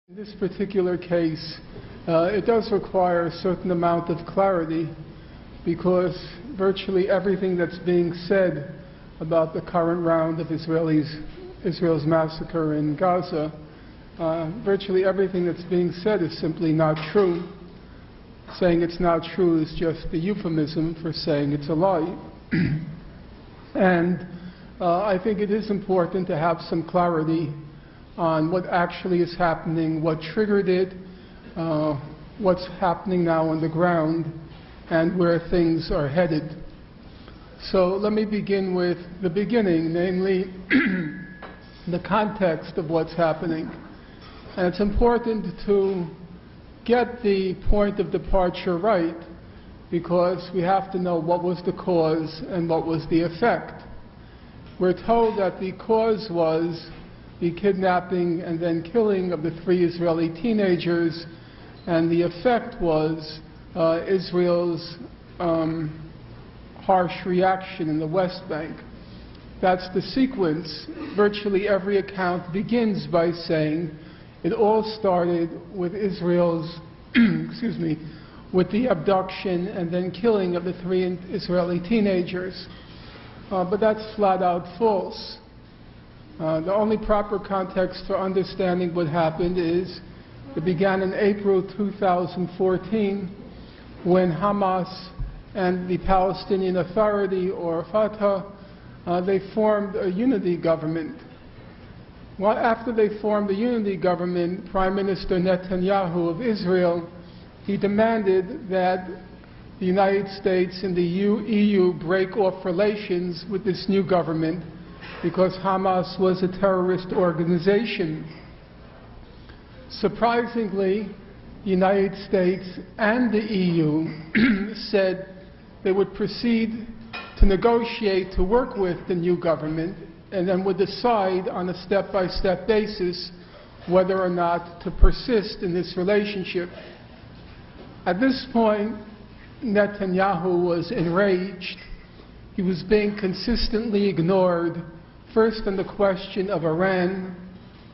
In this particular case, it does require a certain amount of clarity because virtually everything that's being said about the current round of Israel's massacre in Gaza, virtually everything that's being said is simply not true. Saying it's not true is just the euphemism for saying it's a lie. And I think it is important to have some clarity on what actually is happening, what triggered it, what's happening now on the ground, and where things are headed. So let me begin with the beginning, namely the context of what's happening. And it's important to get the point of departure right, because we have to know what was the cause and what was the effect. We're told that the cause was the kidnapping and then killing of the 3 Israeli teenagers, and the effect was Israel's harsh reaction in the West Bank. That's the sequence. Virtually every account begins by saying it all started with Israel's, with the abduction and then killing of the 3 Israeli teenagers. But that's flat out false. The only proper context for understanding what happened is it began in April 2014 when Hamas and the Palestinian Authority, or Fatah, they formed a unity government. Well, after they formed the unity government, Prime Minister Netanyahu of Israel, he demanded that the United States and the EU break off relations with this new government because Hamas was a terrorist organization. Surprisingly, the United States and the EU said they would proceed to negotiate to work with the new government and then would decide on a step-by-step basis whether or not to persist in this relationship. At this point, Netanyahu was enraged. He was being consistently ignored, first on the question of Iran,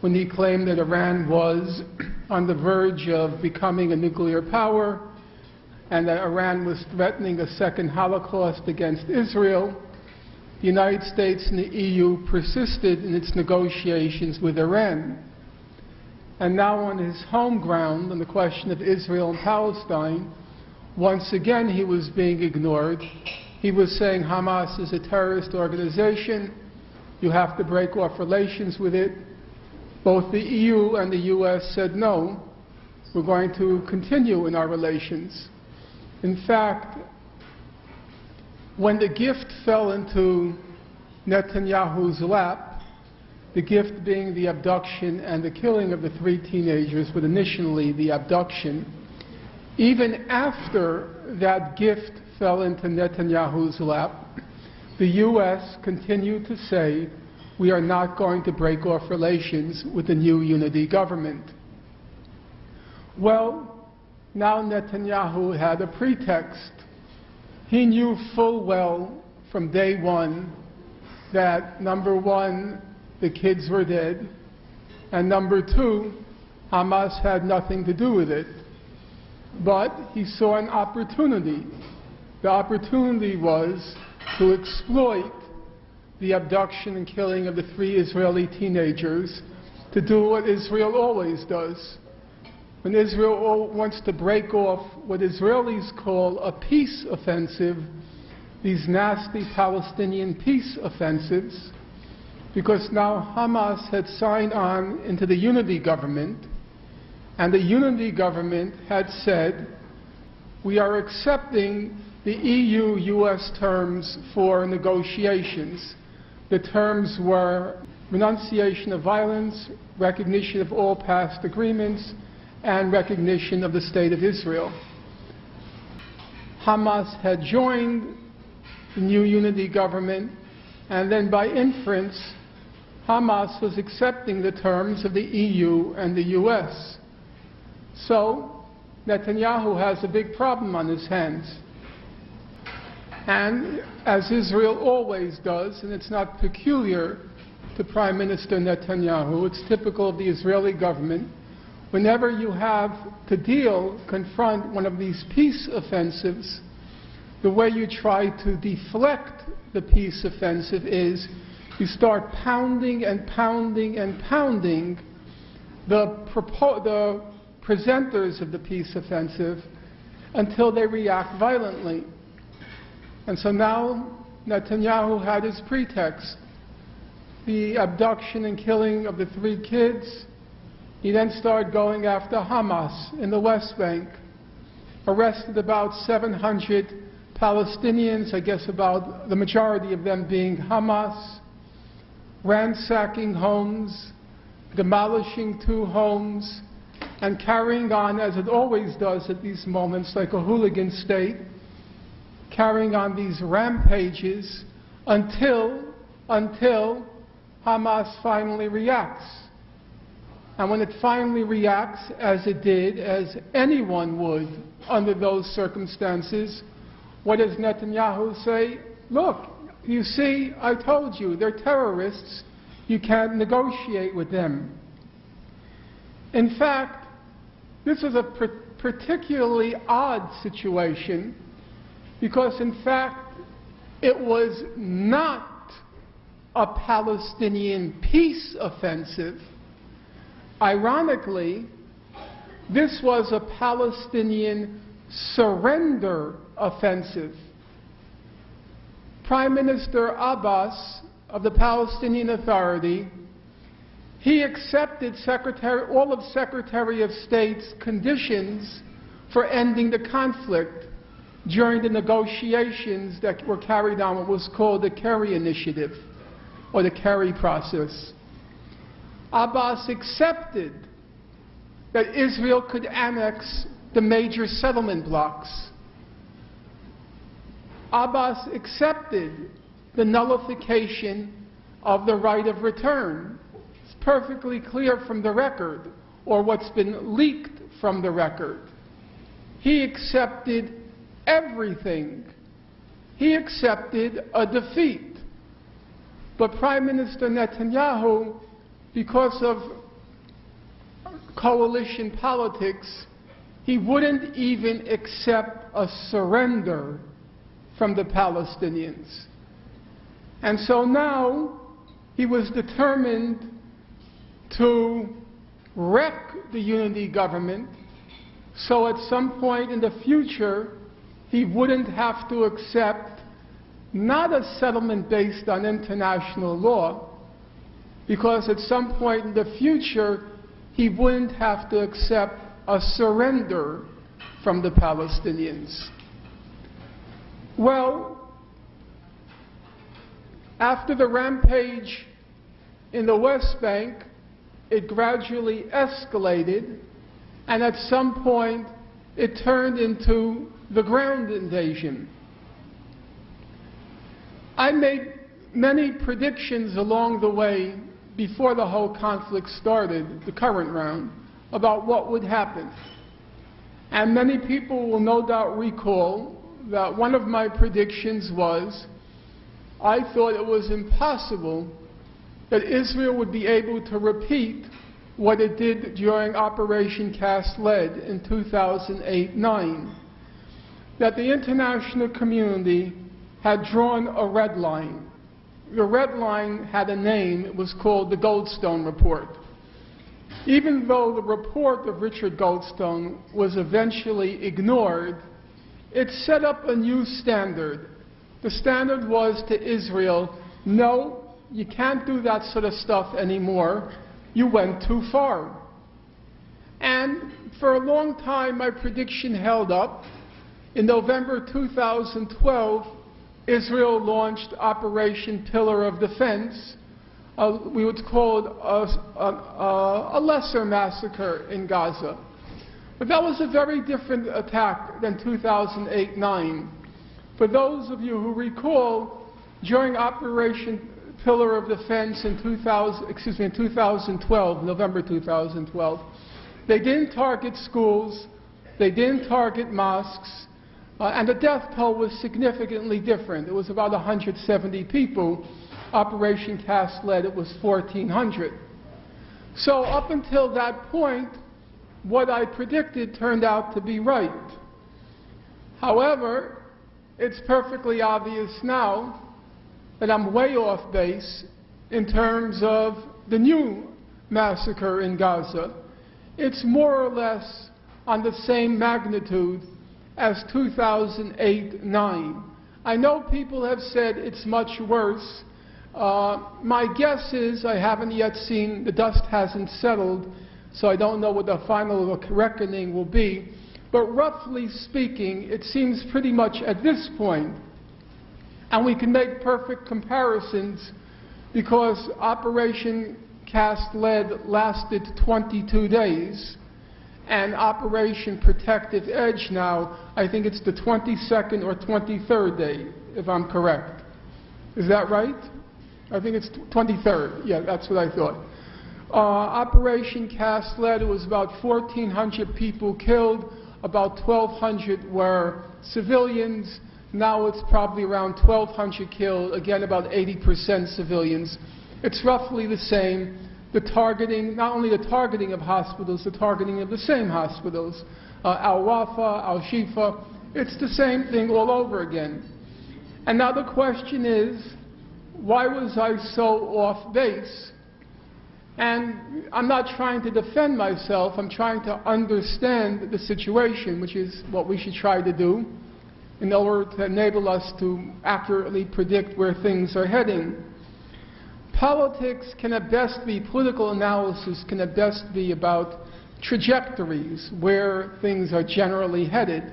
when he claimed that Iran was on the verge of becoming a nuclear power and that Iran was threatening a second Holocaust against Israel. The United States and the EU persisted in its negotiations with Iran. And now on his home ground, on the question of Israel and Palestine, once again he was being ignored. He was saying Hamas is a terrorist organization. You have to break off relations with it. Both the EU and the US said no, we're going to continue in our relations. In fact, when the gift fell into Netanyahu's lap, the gift being the abduction and the killing of the 3 teenagers, but initially the abduction, even after that gift fell into Netanyahu's lap, the US continued to say, we are not going to break off relations with the new unity government. Well, now Netanyahu had a pretext. He knew full well from day one that, number one, the kids were dead, and number 2, Hamas had nothing to do with it. But he saw an opportunity. The opportunity was to exploit the abduction and killing of the 3 Israeli teenagers to do what Israel always does. When Israel wants to break off what Israelis call a peace offensive, these nasty Palestinian peace offensives, because now Hamas had signed on into the unity government, and the unity government had said, we are accepting the EU-US terms for negotiations. The terms were renunciation of violence, recognition of all past agreements, and recognition of the State of Israel. Hamas had joined the new unity government, and then by inference, Hamas was accepting the terms of the EU and the US. So Netanyahu has a big problem on his hands. And as Israel always does, and it's not peculiar to Prime Minister Netanyahu, it's typical of the Israeli government, whenever you have to confront one of these peace offensives, the way you try to deflect the peace offensive is you start pounding and pounding and pounding the presenters of the peace offensive until they react violently. And so now Netanyahu had his pretext, the abduction and killing of the 3 kids. He then started going after Hamas in the West Bank, arrested about 700 Palestinians, I guess about the majority of them being Hamas, ransacking homes, demolishing 2 homes, and carrying on, as it always does at these moments, like a hooligan state, carrying on these rampages until Hamas finally reacts. And when it finally reacts, as it did, as anyone would under those circumstances, what does Netanyahu say? Look, you see, I told you, they're terrorists. You can't negotiate with them. In fact, this is a particularly odd situation because, in fact, it was not a Palestinian peace offensive. Ironically, this was a Palestinian surrender offensive. Prime Minister Abbas of the Palestinian Authority, he accepted all of Secretary of State's conditions for ending the conflict during the negotiations that were carried on what was called the Kerry Initiative, or the Kerry process. Abbas accepted that Israel could annex the major settlement blocks. Abbas accepted the nullification of the right of return. It's perfectly clear from the record, or what's been leaked from the record. He accepted everything. He accepted a defeat. But Prime Minister Netanyahu, because of coalition politics, he wouldn't even accept a surrender from the Palestinians. And so now he was determined to wreck the unity government, so at some point in the future he wouldn't have to accept not a settlement based on international law, because at some point in the future he wouldn't have to accept a surrender from the Palestinians. Well, after the rampage in the West Bank, it gradually escalated, and at some point it turned into the ground invasion. I made many predictions along the way before the whole conflict started, the current round, about what would happen. And many people will no doubt recall that one of my predictions was, I thought it was impossible that Israel would be able to repeat what it did during Operation Cast Lead in 2008-9. That the international community had drawn a red line. The red line had a name. It was called the Goldstone Report. Even though the report of Richard Goldstone was eventually ignored, it set up a new standard. The standard was to Israel, no, you can't do that sort of stuff anymore. You went too far. And for a long time, my prediction held up. In November 2012, Israel launched Operation Pillar of Defense. We would call it a lesser massacre in Gaza. But that was a very different attack than 2008-9. For those of you who recall, during Operation Pillar of Defense in 2012, November 2012, they didn't target schools, they didn't target mosques, and the death toll was significantly different. It was about 170 people. Operation Cast Lead, it was 1,400. So up until that point, what I predicted turned out to be right. However, it's perfectly obvious now that I'm way off base in terms of the new massacre in Gaza. It's more or less on the same magnitude as 2008-9. I know people have said it's much worse. My guess is, I haven't yet seen, the dust hasn't settled, so I don't know what the final reckoning will be. But roughly speaking, it seems pretty much at this point, and we can make perfect comparisons because Operation Cast Lead lasted 22 days, and Operation Protective Edge now, I think it's the 22nd or 23rd day, if I'm correct. Is that right? I think it's 23rd. Yeah, that's what I thought. Operation Cast Lead, it was about 1,400 people killed, about 1,200 were civilians. Now it's probably around 1,200 killed, again about 80% civilians. It's roughly the same. The targeting, not only the targeting of hospitals, the targeting of the same hospitals. Al-Wafa, Al-Shifa, it's the same thing all over again. And now the question is, why was I so off base? And I'm not trying to defend myself, I'm trying to understand the situation, which is what we should try to do in order to enable us to accurately predict where things are heading. Politics can at best be, political analysis can at best be about trajectories, where things are generally headed.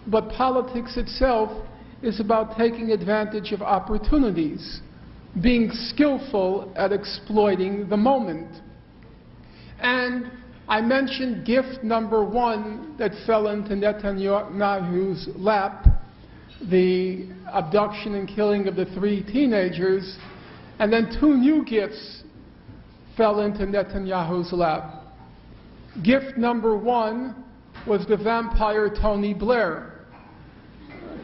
But politics itself is about taking advantage of opportunities, being skillful at exploiting the moment. And I mentioned gift number one that fell into Netanyahu's lap, the abduction and killing of the 3 teenagers, and then 2 new gifts fell into Netanyahu's lap. Gift number one was the vampire Tony Blair.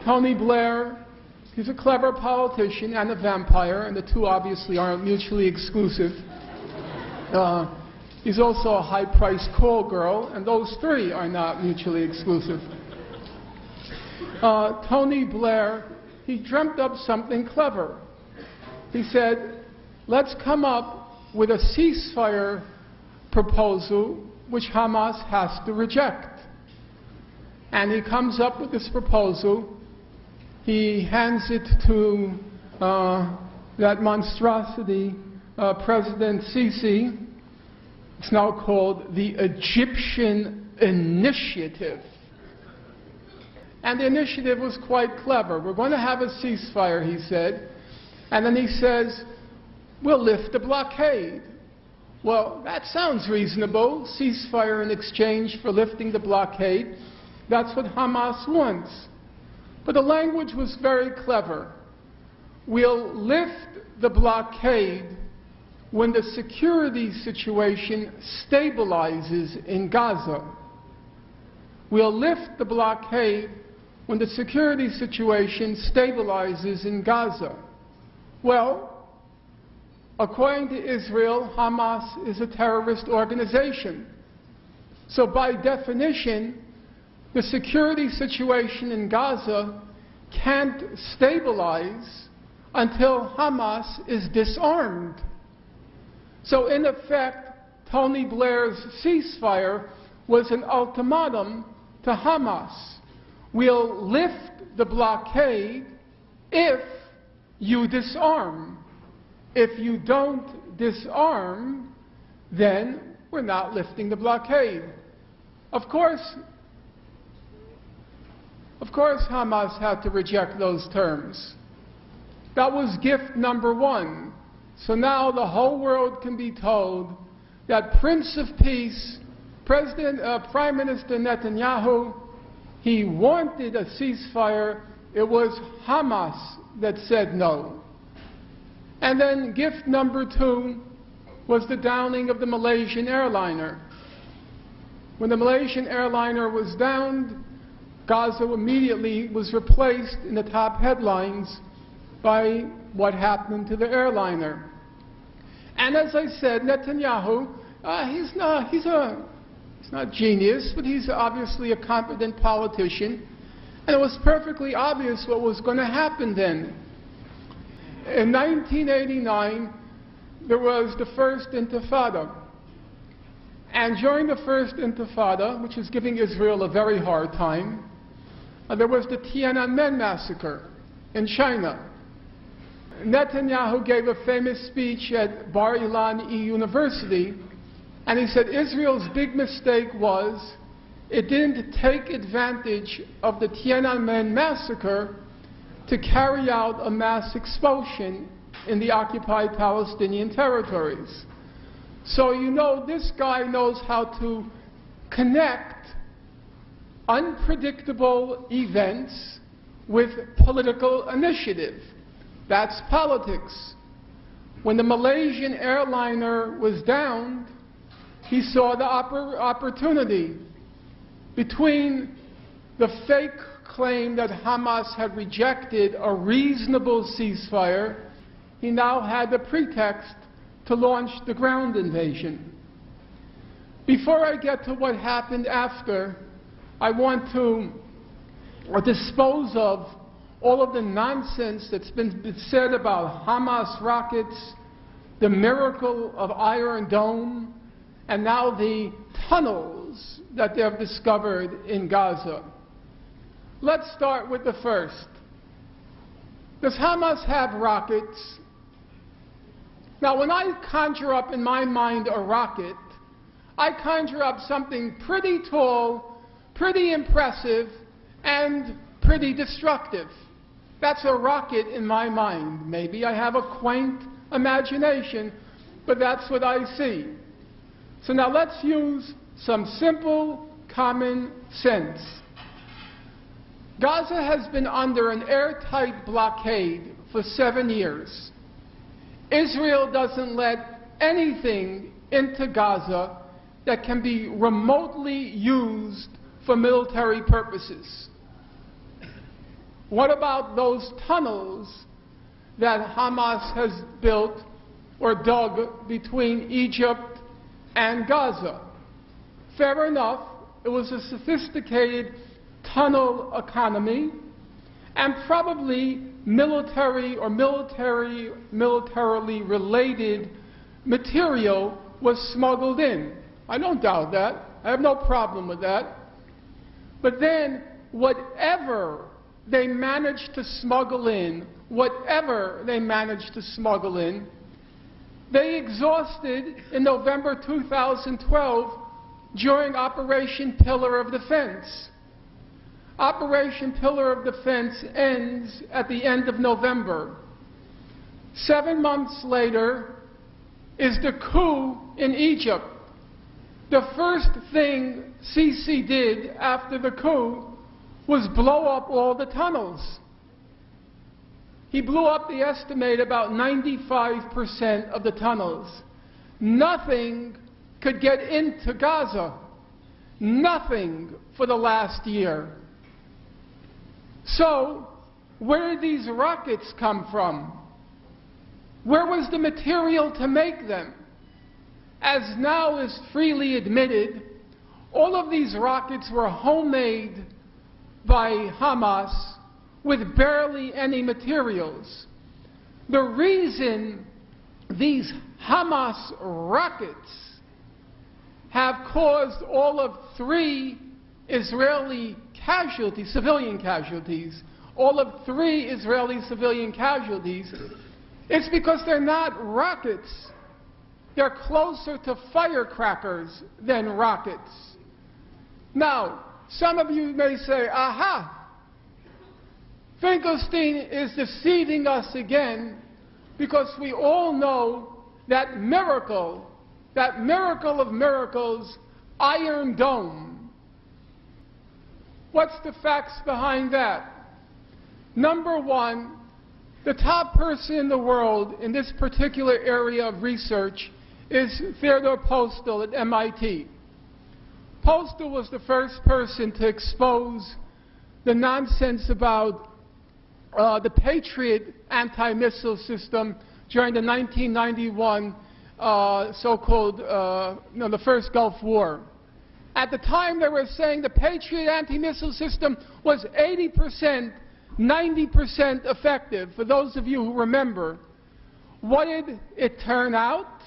Tony Blair, he's a clever politician and a vampire, and the two obviously aren't mutually exclusive. He's also a high-priced call girl, and those 3 are not mutually exclusive. Tony Blair, he dreamt up something clever. He said, let's come up with a ceasefire proposal which Hamas has to reject. And he comes up with this proposal. He hands it to that monstrosity, President Sisi. It's now called the Egyptian Initiative. And the initiative was quite clever. We're going to have a ceasefire, he said. And then he says, we'll lift the blockade. Well, that sounds reasonable. Ceasefire in exchange for lifting the blockade. That's what Hamas wants. But the language was very clever. We'll lift the blockade when the security situation stabilizes in Gaza. We'll lift the blockade when the security situation stabilizes in Gaza. Well, according to Israel, Hamas is a terrorist organization. So by definition, the security situation in Gaza can't stabilize until Hamas is disarmed. So in effect, Tony Blair's ceasefire was an ultimatum to Hamas. We'll lift the blockade if you disarm. If you don't disarm, then we're not lifting the blockade. Of course, Hamas had to reject those terms. That was gift number one. So now the whole world can be told that Prince of Peace, Prime Minister Netanyahu, he wanted a ceasefire. It was Hamas that said no. And then gift number two was the downing of the Malaysian airliner. When the Malaysian airliner was downed, Gaza immediately was replaced in the top headlines by what happened to the airliner. And as I said, Netanyahu, he's not genius, but he's obviously a competent politician. And it was perfectly obvious what was going to happen then. In 1989, there was the First Intifada. And during the First Intifada, which was giving Israel a very hard time, there was the Tiananmen massacre in China. Netanyahu gave a famous speech at Bar Ilan University, and he said Israel's big mistake was it didn't take advantage of the Tiananmen massacre to carry out a mass expulsion in the occupied Palestinian territories. So you know this guy knows how to connect unpredictable events with political initiative. That's politics. When the Malaysian airliner was downed, he saw the opportunity. Between the fake claim that Hamas had rejected a reasonable ceasefire, he now had the pretext to launch the ground invasion. Before I get to what happened after, I want to dispose of all of the nonsense that's been said about Hamas rockets, the miracle of Iron Dome, and now the tunnels that they have discovered in Gaza. Let's start with the first. Does Hamas have rockets? Now, when I conjure up in my mind a rocket, I conjure up something pretty tall, pretty impressive, and pretty destructive. That's a rocket in my mind. Maybe I have a quaint imagination, but that's what I see. So now let's use some simple, common sense. Gaza has been under an airtight blockade for 7 years. Israel doesn't let anything into Gaza that can be remotely used for military purposes. What about those tunnels that Hamas has built or dug between Egypt and Gaza? Fair enough, it was a sophisticated tunnel economy, and probably military or militarily related material was smuggled in. I don't doubt that. I have no problem with that. But then, whatever they managed to smuggle in, they exhausted in November 2012 during Operation Pillar of Defense. Operation Pillar of Defense ends at the end of November. 7 months later is the coup in Egypt. The first thing Sisi did after the coup was blow up all the tunnels. He blew up the estimate about 95% of the tunnels. Nothing could get into Gaza. Nothing for the last year. So, where did these rockets come from? Where was the material to make them? As now is freely admitted, all of these rockets were homemade by Hamas with barely any materials. The reason these Hamas rockets have caused all of 3 Israeli casualties, civilian casualties, all of 3 Israeli civilian casualties, it's because they're not rockets. They're closer to firecrackers than rockets. Now, some of you may say, aha, Finkelstein is deceiving us again, because we all know that miracle of miracles, Iron Dome. What's the facts behind that? Number one, the top person in the world in this particular area of research is Theodore Postel at MIT. Postel was the first person to expose the nonsense about the Patriot anti-missile system during the 1991 so-called, the first Gulf War. At the time, they were saying the Patriot anti-missile system was 80%, 90% effective, for those of you who remember. What did it turn out?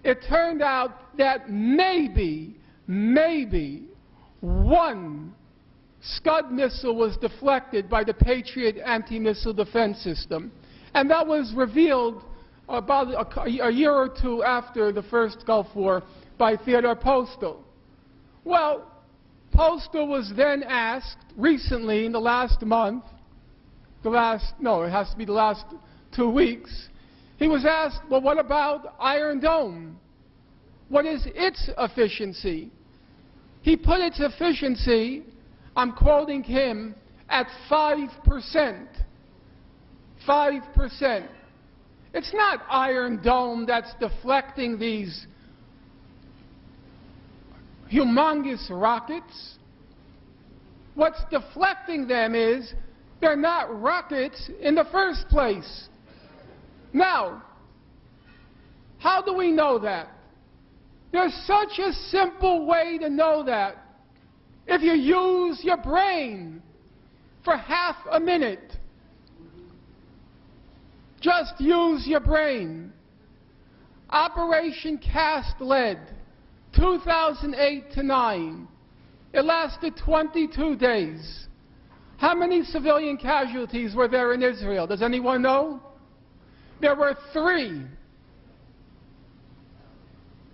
It turned out that maybe one Scud missile was deflected by the Patriot anti-missile defense system. And that was revealed about a year or two after the first Gulf War by Theodore Postal. Well, Postal was then asked recently, in the last month, it has to be the last 2 weeks, he was asked, well, what about Iron Dome? What is its efficiency? He put its efficiency, I'm quoting him, at 5%. 5%. It's not Iron Dome that's deflecting these humongous rockets. What's deflecting them is they're not rockets in the first place. Now, how do we know that? There's such a simple way to know that. If you use your brain for half a minute, just use your brain. Operation Cast Lead, 2008 to 9. It lasted 22 days. How many civilian casualties were there in Israel? Does anyone know? There were 3.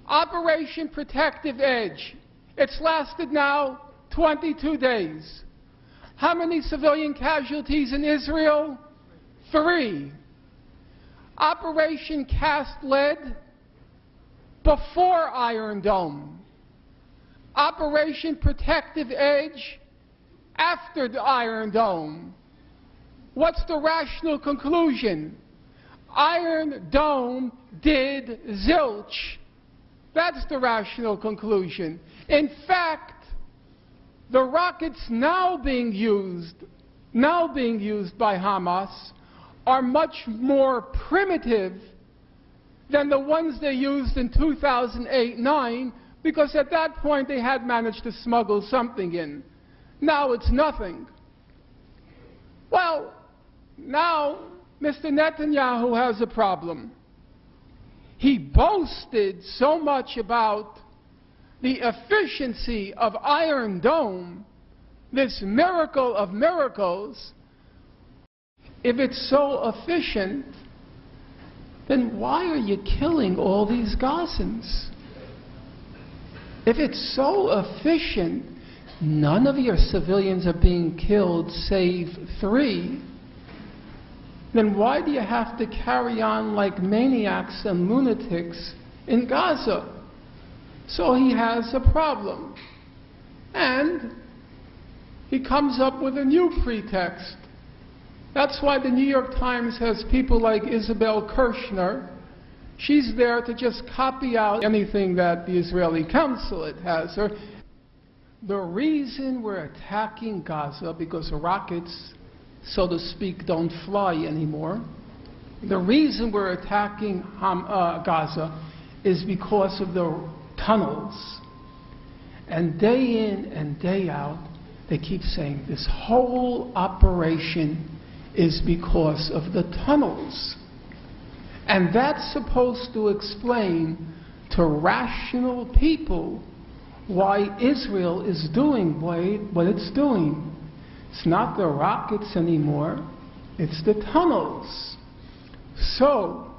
Operation Protective Edge. It's lasted now 22 days. How many civilian casualties in Israel? 3. Operation Cast Lead, before Iron Dome. Operation Protective Edge, after the Iron Dome. What's the rational conclusion? Iron Dome did zilch. That's the rational conclusion. In fact, the rockets now being used by Hamas are much more primitive than the ones they used in 2008-9, because at that point they had managed to smuggle something in. Now it's nothing. Well, now Mr. Netanyahu has a problem. He boasted so much about the efficiency of Iron Dome, this miracle of miracles. If it's so efficient, then why are you killing all these Gazans? If it's so efficient, none of your civilians are being killed save 3, then why do you have to carry on like maniacs and lunatics in Gaza? So he has a problem. And he comes up with a new pretext. That's why the New York Times has people like Isabel Kirshner. She's there to just copy out anything that the Israeli consulate has. The reason we're attacking Gaza, because rockets, so to speak, don't fly anymore. The reason we're attacking Gaza is because of the tunnels. And day in and day out, they keep saying this whole operation is because of the tunnels. And that's supposed to explain to rational people why Israel is doing what it's doing. It's not the rockets anymore, it's the tunnels. So,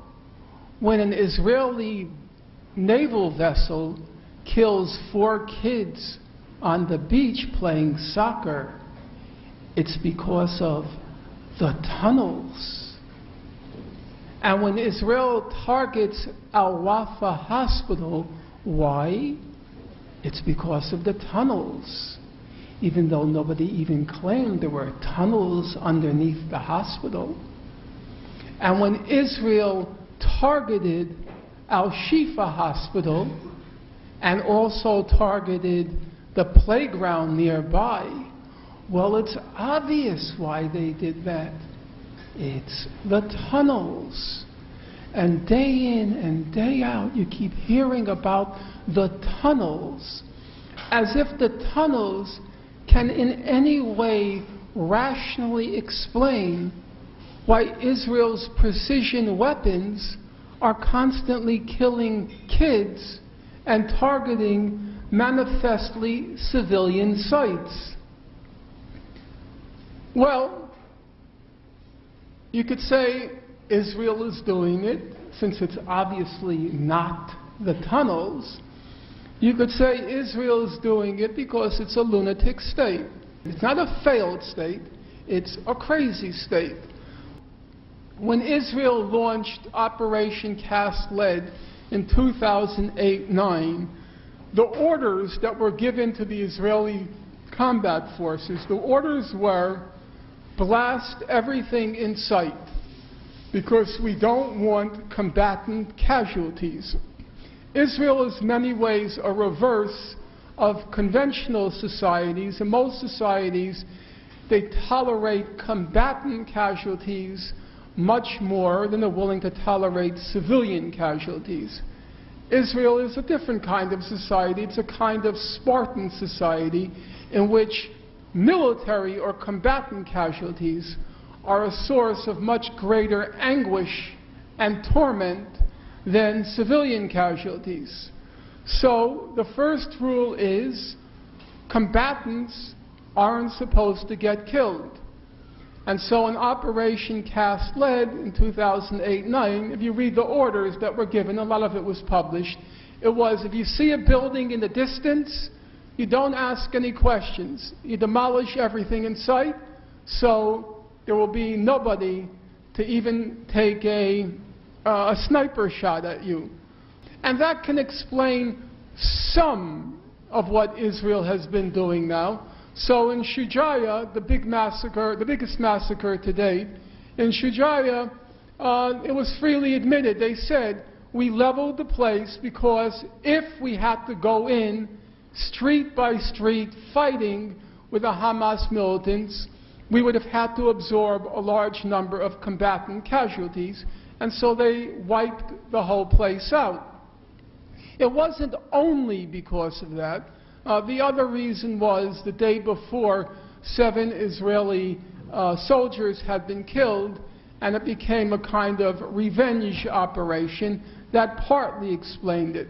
when an Israeli naval vessel kills 4 kids on the beach playing soccer, it's because of the tunnels. And when Israel targets Al-Wafa Hospital, why? It's because of the tunnels. Even though nobody even claimed there were tunnels underneath the hospital. And when Israel targeted Al-Shifa Hospital and also targeted the playground nearby, well, it's obvious why they did that. It's the tunnels. And day in and day out, you keep hearing about the tunnels. as if the tunnels can in any way rationally explain why Israel's precision weapons are constantly killing kids and targeting manifestly civilian sites. Well, you could say Israel is doing it, since it's obviously not the tunnels. You could say Israel is doing it because it's a lunatic state. It's not a failed state, it's a crazy state. When Israel launched Operation Cast Lead in 2008-9, the orders that were given to the Israeli combat forces, the orders were blast everything in sight because we don't want combatant casualties. Israel is in many ways a reverse of conventional societies. In most societies, they tolerate combatant casualties much more than they're willing to tolerate civilian casualties. Israel is a different kind of society. It's a kind of Spartan society in which military or combatant casualties are a source of much greater anguish and torment than civilian casualties. So the first rule is combatants aren't supposed to get killed. And so in Operation Cast Lead in 2008-9, if you read the orders that were given, a lot of it was published, it was if you see a building in the distance, you don't ask any questions. You demolish everything in sight, so there will be nobody to even take a sniper shot at you. And that can explain some of what Israel has been doing now. So in Shujaya, the biggest massacre to date, in Shujaya, it was freely admitted. They said, we leveled the place because if we had to go in street by street fighting with the Hamas militants, we would have had to absorb a large number of combatant casualties, and so they wiped the whole place out. It wasn't only because of that. The other reason was the day before, 7 Israeli soldiers had been killed, and it became a kind of revenge operation that partly explained it.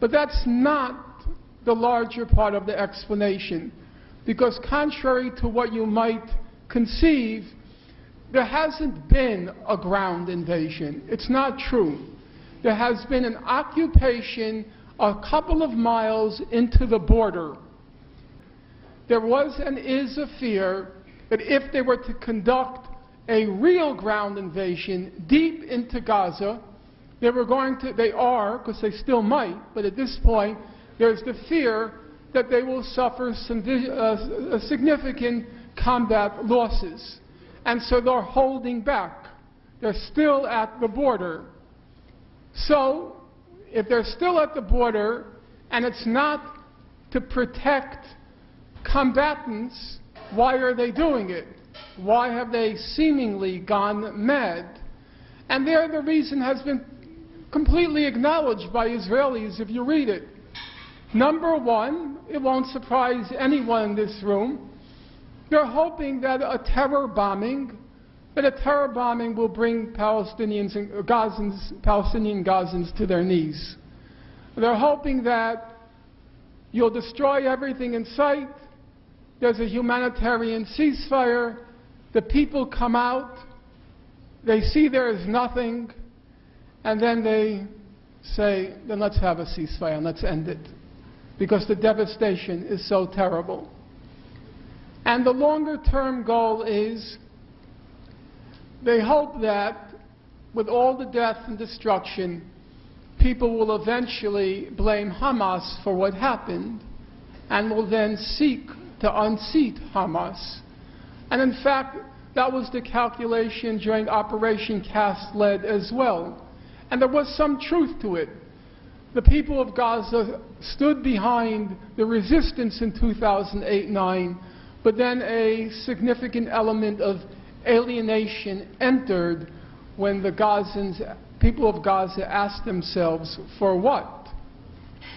But that's not the larger part of the explanation, because contrary to what you might conceive, there hasn't been a ground invasion. It's not true. There has been an occupation a couple of miles into the border. There was and is a fear that if they were to conduct a real ground invasion deep into Gaza, they are, because they still might, but at this point, there's the fear that they will suffer some significant combat losses. And so they're holding back. They're still at the border. So, if they're still at the border, and it's not to protect combatants, why are they doing it? Why have they seemingly gone mad? And there the reason has been completely acknowledged by Israelis if you read it. Number one, it won't surprise anyone in this room, they're hoping that a terror bombing will bring Palestinian Gazans to their knees. They're hoping that you'll destroy everything in sight, there's a humanitarian ceasefire, the people come out, they see there is nothing, and then they say, then let's have a ceasefire and let's end it, because the devastation is so terrible. And the longer-term goal is, they hope that with all the death and destruction, people will eventually blame Hamas for what happened and will then seek to unseat Hamas. And in fact, that was the calculation during Operation Cast Lead as well. And there was some truth to it. The people of Gaza stood behind the resistance in 2008-9, but then a significant element of alienation entered when the people of Gaza asked themselves, for what?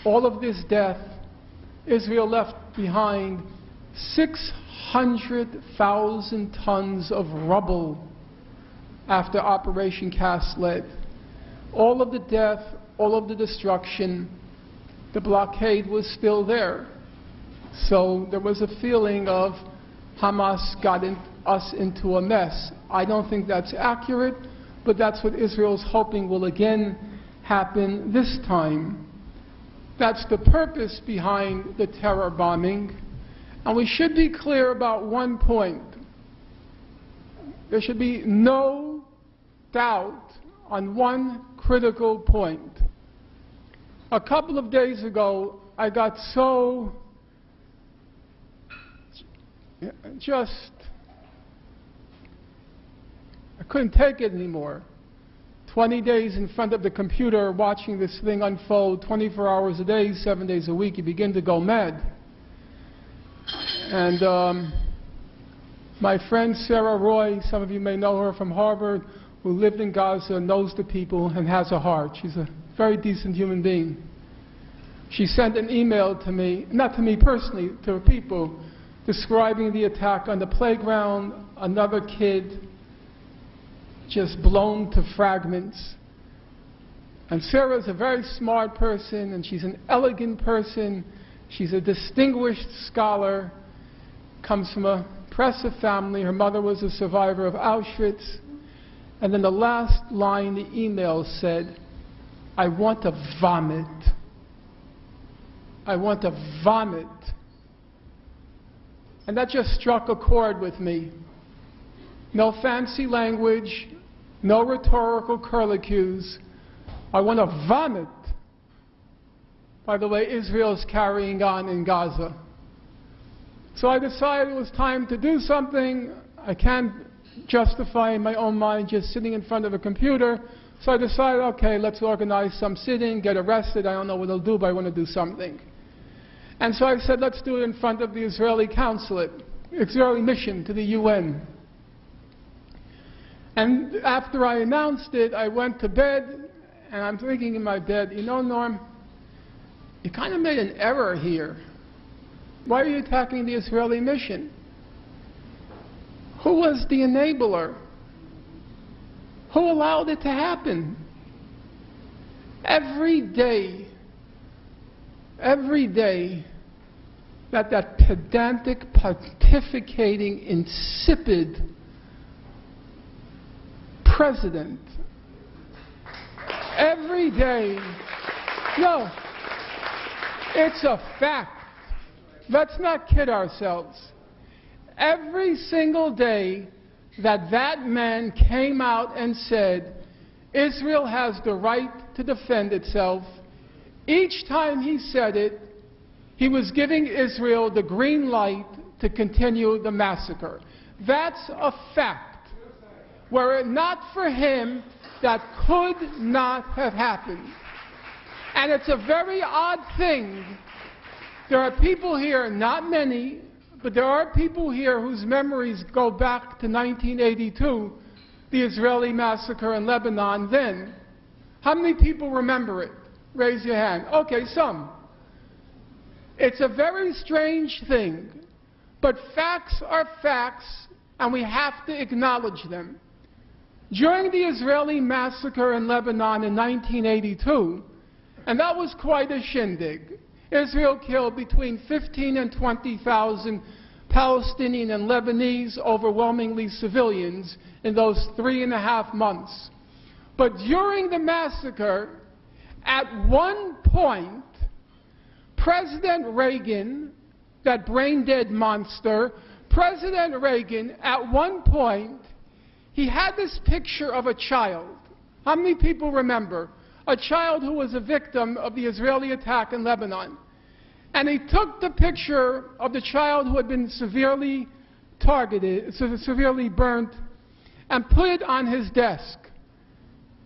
All of this death, Israel left behind 600,000 tons of rubble after Operation Cast Lead. All of the death, all of the destruction, the blockade was still there. So there was a feeling of Hamas got us into a mess. I don't think that's accurate, but that's what Israel's hoping will again happen this time. That's the purpose behind the terror bombing. And we should be clear about one point. There should be no doubt on one critical point. A couple of days ago, I got so I couldn't take it anymore. 20 days in front of the computer watching this thing unfold, 24 hours a day, 7 days a week, you begin to go mad. And my friend Sarah Roy, some of you may know her from Harvard, who lived in Gaza, knows the people and has a heart. She's a very decent human being. She sent an email to me, not to me personally, to her people, describing the attack on the playground, another kid just blown to fragments. And Sarah's a very smart person, and she's an elegant person. She's a distinguished scholar, comes from a impressive family. Her mother was a survivor of Auschwitz. And then the last line in the email said, "I want to vomit. I want to vomit." And that just struck a chord with me. No fancy language, no rhetorical curlicues. I want to vomit. By the way, Israel's carrying on in Gaza. So I decided it was time to do something. I can't justify in my own mind just sitting in front of a computer. So I decided, okay, let's organize some sitting, get arrested. I don't know what I'll do, but I want to do something. And so I said, let's do it in front of the Israeli consulate, Israeli mission to the UN. And after I announced it, I went to bed, and I'm thinking in my bed, you know, Norm, you kind of made an error here. Why are you attacking the Israeli mission? Who was the enabler? Who allowed it to happen? Every day that pedantic, pontificating, insipid president, every day, no, it's a fact. Let's not kid ourselves. Every single day that man came out and said, Israel has the right to defend itself, each time he said it, he was giving Israel the green light to continue the massacre. That's a fact. Were it not for him, that could not have happened. And it's a very odd thing. There are people here, not many, but there are people here whose memories go back to 1982, the Israeli massacre in Lebanon then. How many people remember it? Raise your hand. Okay, some. It's a very strange thing, but facts are facts, and we have to acknowledge them. During the Israeli massacre in Lebanon in 1982, and that was quite a shindig, Israel killed between 15 and 20,000 Palestinian and Lebanese, overwhelmingly civilians, in those 3.5 months. But during the massacre, at one point, President Reagan, that brain-dead monster, President Reagan, at one point, he had this picture of a child. How many people remember? A child who was a victim of the Israeli attack in Lebanon. And he took the picture of the child who had been severely targeted, severely burnt, and put it on his desk.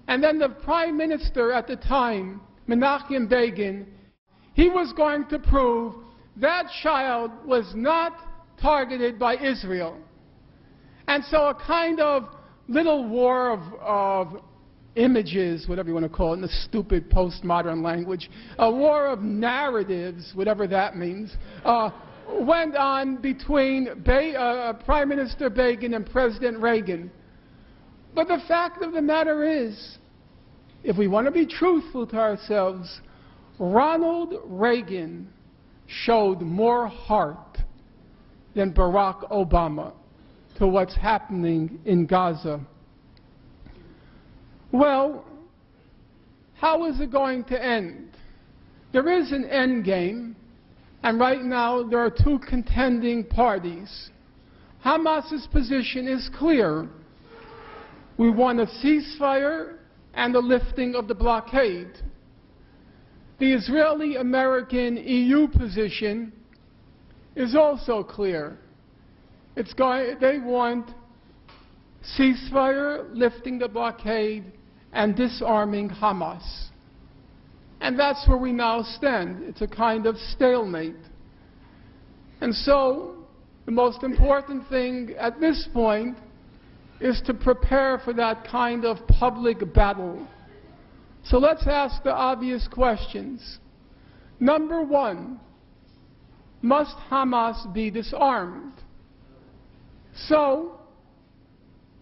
And then the Prime Minister at the time, Menachem Begin, he was going to prove that child was not targeted by Israel. And so a kind of little war of images, whatever you want to call it, in the stupid postmodern language, a war of narratives, whatever that means, went on between Prime Minister Begin and President Reagan. But the fact of the matter is, if we want to be truthful to ourselves, Ronald Reagan showed more heart than Barack Obama to what's happening in Gaza. Well, how is it going to end? There is an end game, and right now there are two contending parties. Hamas's position is clear. We want a ceasefire and the lifting of the blockade. The Israeli-American EU position is also clear. They want ceasefire, lifting the blockade, and disarming Hamas. And that's where we now stand. It's a kind of stalemate. And so, the most important thing at this point is to prepare for that kind of public battle. So let's ask the obvious questions. Number one, must Hamas be disarmed? So,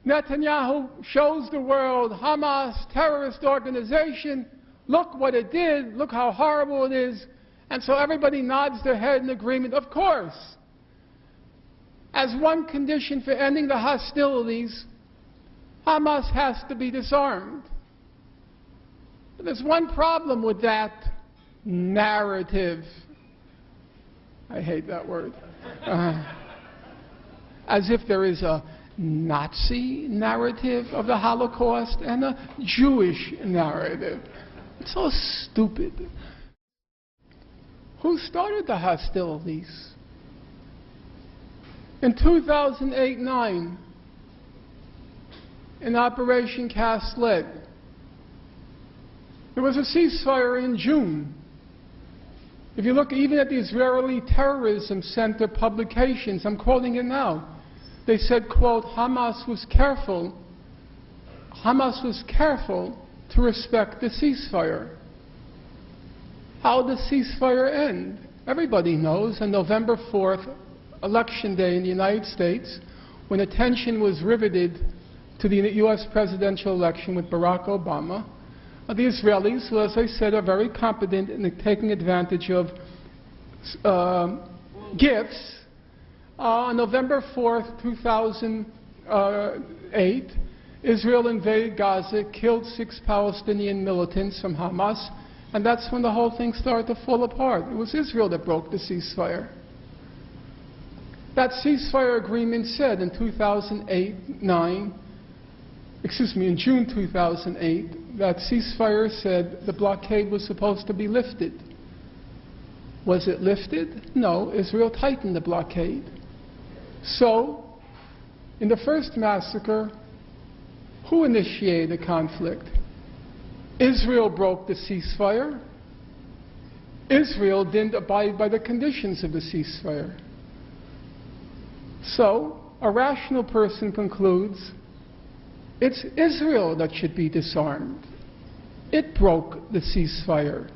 Netanyahu shows the world Hamas, terrorist organization, look what it did, look how horrible it is, and so everybody nods their head in agreement, of course. As one condition for ending the hostilities, Hamas has to be disarmed. But there's one problem with that narrative. I hate that word. As if there is a Nazi narrative of the Holocaust and a Jewish narrative. It's so stupid. Who started the hostilities? In 2008-9, in Operation Cast Lead, there was a ceasefire in June. If you look even at the Israeli Terrorism Center publications, I'm quoting it now, they said, quote, Hamas was careful to respect the ceasefire. How did the ceasefire end? Everybody knows on November 4th, Election Day in the United States, when attention was riveted to the U.S. presidential election with Barack Obama, the Israelis, who, as I said, are very competent in taking advantage of gifts, on November 4th, 2008, Israel invaded Gaza, killed 6 Palestinian militants from Hamas, and that's when the whole thing started to fall apart. It was Israel that broke the ceasefire. That ceasefire agreement said in in June 2008, that ceasefire said the blockade was supposed to be lifted. Was it lifted? No, Israel tightened the blockade. So, in the first massacre, who initiated the conflict? Israel broke the ceasefire. Israel didn't abide by the conditions of the ceasefire. So, a rational person concludes it's Israel that should be disarmed. It broke the ceasefire.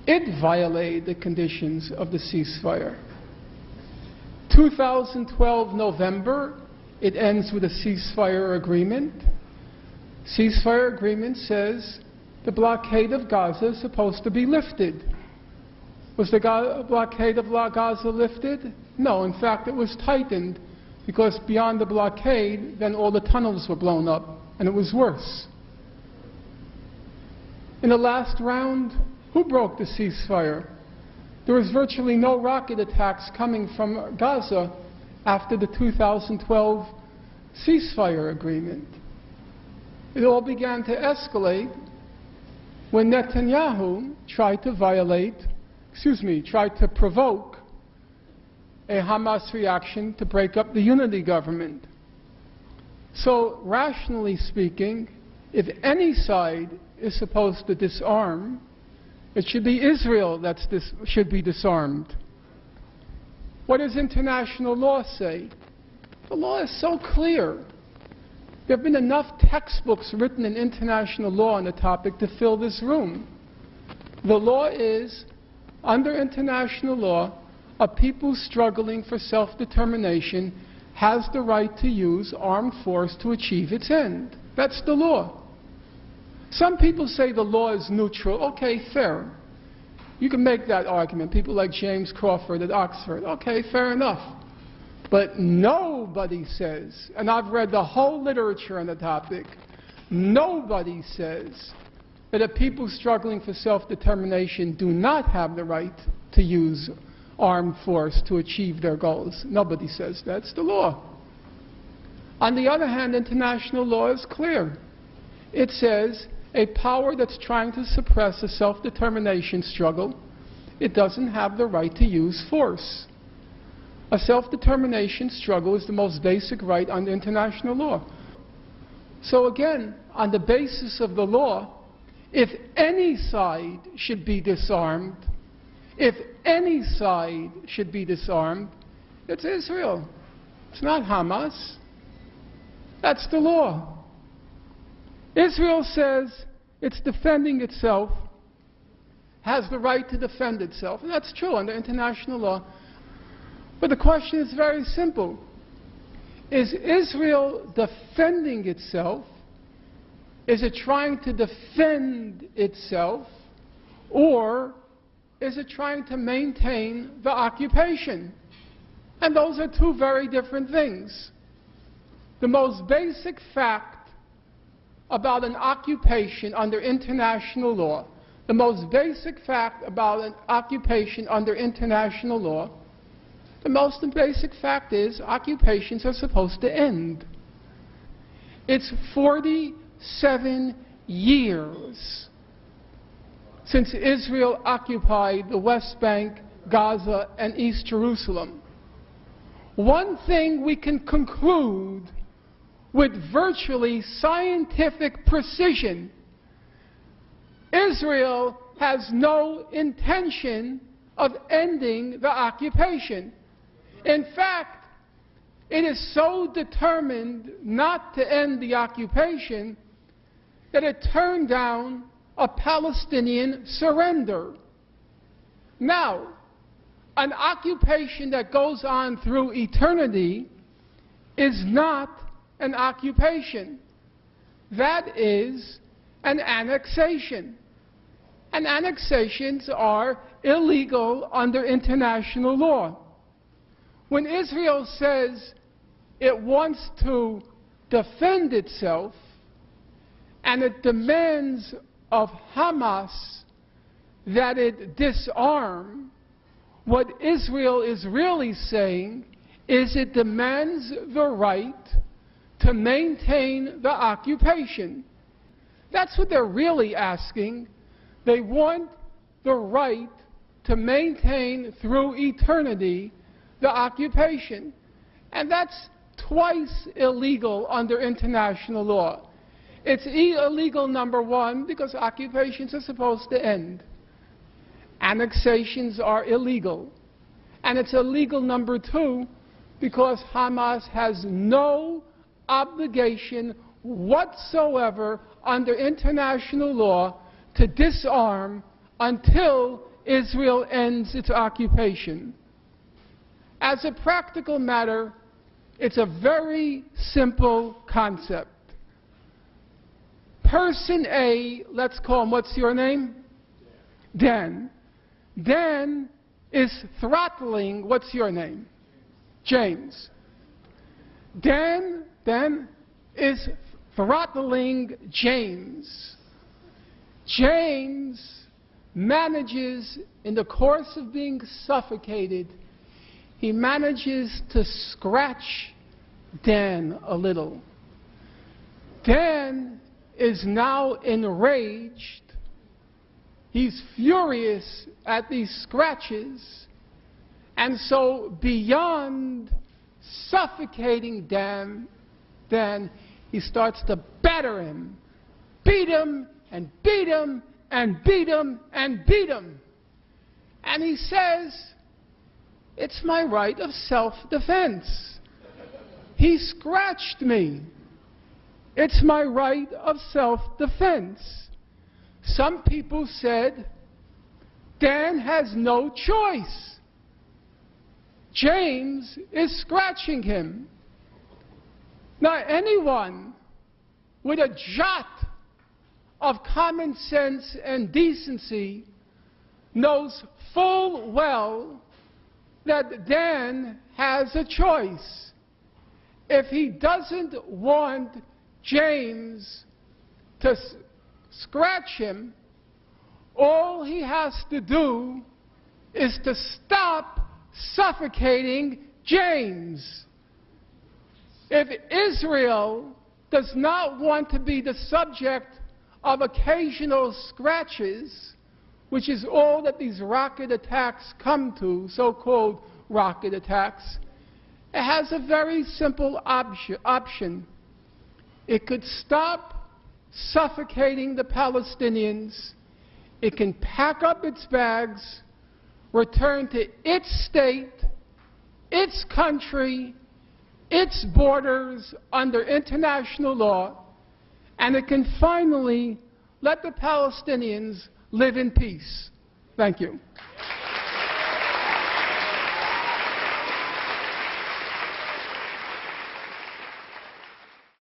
It violated the conditions of the ceasefire. 2012 November, it ends with a ceasefire agreement. Ceasefire agreement says the blockade of Gaza is supposed to be lifted. Was the blockade of Gaza lifted? No, in fact it was tightened, because beyond the blockade, then all the tunnels were blown up, and it was worse. In the last round, who broke the ceasefire? There was virtually no rocket attacks coming from Gaza after the 2012 ceasefire agreement. It all began to escalate when Netanyahu tried to provoke a Hamas reaction to break up the unity government. So, rationally speaking, if any side is supposed to disarm, it should be Israel that should be disarmed. What does international law say? The law is so clear. There have been enough textbooks written in international law on the topic to fill this room. The law is, under international law, a people struggling for self-determination has the right to use armed force to achieve its end. That's the law. Some people say the law is neutral. Okay, fair. You can make that argument. People like James Crawford at Oxford. Okay, fair enough. But nobody says, and I've read the whole literature on the topic, nobody says that a people struggling for self-determination do not have the right to use armed force to achieve their goals. Nobody says that's the law. On the other hand, international law is clear. It says a power that's trying to suppress a self-determination struggle, it doesn't have the right to use force. A self-determination struggle is the most basic right under international law. So again, on the basis of the law, if any side should be disarmed, if any side should be disarmed, it's Israel. It's not Hamas. That's the law. Israel says it's defending itself, has the right to defend itself. And that's true under international law. But the question is very simple. Is Israel defending itself? Is it trying to defend itself? Or is it trying to maintain the occupation? And those are two very different things. The most basic fact about an occupation under international law, the most basic fact about an occupation under international law, the most basic fact is occupations are supposed to end. It's 47 years since Israel occupied the West Bank, Gaza, and East Jerusalem. One thing we can conclude with virtually scientific precision: Israel has no intention of ending the occupation. In fact, it is so determined not to end the occupation that it turned down a Palestinian surrender. Now, an occupation that goes on through eternity is not an occupation. That is an annexation. And annexations are illegal under international law. When Israel says it wants to defend itself and it demands of Hamas that it disarm, what Israel is really saying is it demands the right to maintain the occupation. That's what they're really asking. They want the right to maintain through eternity the occupation. And that's twice illegal under international law. It's illegal, number one, because occupations are supposed to end. Annexations are illegal. And it's illegal, number two, because Hamas has no obligation whatsoever under international law to disarm until Israel ends its occupation. As a practical matter, it's a very simple concept. Person A, let's call him, what's your name? Dan. Dan is throttling, what's your name? James. Dan is throttling James. James manages, in the course of being suffocated, he manages to scratch Dan a little. Dan is now enraged. He's furious at these scratches. And so beyond suffocating Dan, he starts to batter him, beat him, and beat him, and beat him, and beat him. And he says, it's my right of self-defense. He scratched me. It's my right of self-defense. Some people said, Dan has no choice. James is scratching him. Now, anyone with a jot of common sense and decency knows full well that Dan has a choice. If he doesn't want James to scratch him, all he has to do is to stop suffocating James. If Israel does not want to be the subject of occasional scratches, which is all that these rocket attacks come to, so-called rocket attacks, it has a very simple option. It could stop suffocating the Palestinians. It can pack up its bags, return to its state, its country, its borders under international law, and it can finally let the Palestinians live in peace. Thank you.